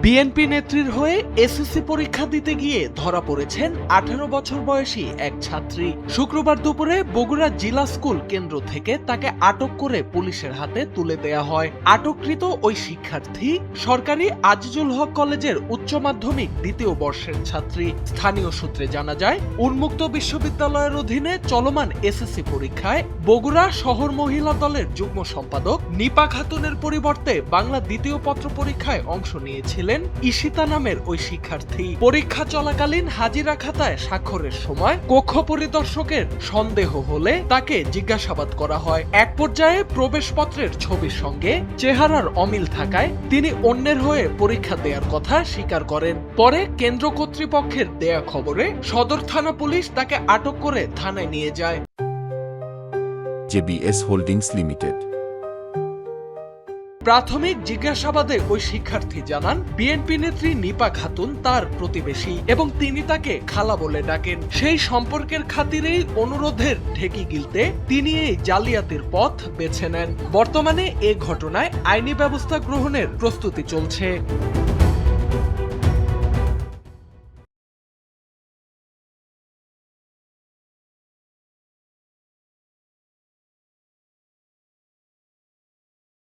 BNP নেত্রীর হয়ে SSC পরীক্ষা দিতে গিয়ে ধরা পড়েছেন 18 বছর বয়সী এক ছাত্রী। শুক্রবার দুপুরে বগুড়া জিলা স্কুল কেন্দ্র থেকে তাকে আটক করে পুলিশের হাতে তুলে দেয়া হয়। আটককৃত ওই শিক্ষার্থী সরকারি আজিজুল হক কলেজের উচ্চ মাধ্যমিক দ্বিতীয় বর্ষের ছাত্রী। স্থানীয় সূত্রে জানা যায়, উন্মুক্ত বিশ্ববিদ্যালয়ের অধীনে চলমান এসএসসি পরীক্ষায় বগুড়া শহর মহিলা দলের যুগ্ম সম্পাদক নিপা খাতুনের পরিবর্তে বাংলা দ্বিতীয় পত্র পরীক্ষায় অংশ নিয়েছিলেন ঈশিতা নামের ওই শিক্ষার্থী। পরীক্ষা চলাকালীন হাজিরা খাতায় স্বাক্ষরের সময় কক্ষ পরিদর্শকের সন্দেহ হলে তাকে জিজ্ঞাসাবাদ করা হয়। এক পর্যায়ে প্রবেশপত্রের ছবির সঙ্গে চেহারার অমিল থাকায় তিনি অন্যের হয়ে পরীক্ষা দেওয়ার কথা স্বীকার করেন। পরে কেন্দ্র কর্তৃপক্ষের দেয়া খবরে সদর থানা পুলিশ তাকে আটক করে থানায় নিয়ে যায়। JBS holdings limited. প্রাথমিক জিজ্ঞাসাবাদে ওই শিক্ষার্থী জানান, বিএনপি নেত্রী নিপা খাতুন তার প্রতিবেশী এবং তিনি তাকে খালা বলে ডাকেন। সেই সম্পর্কের খাতিরেই অনুরোধের ঢেকি গিলতে তিনি এই জালিয়াতির পথ বেছে নেন। বর্তমানে এ ঘটনায় আইনি ব্যবস্থা গ্রহণের প্রস্তুতি চলছে।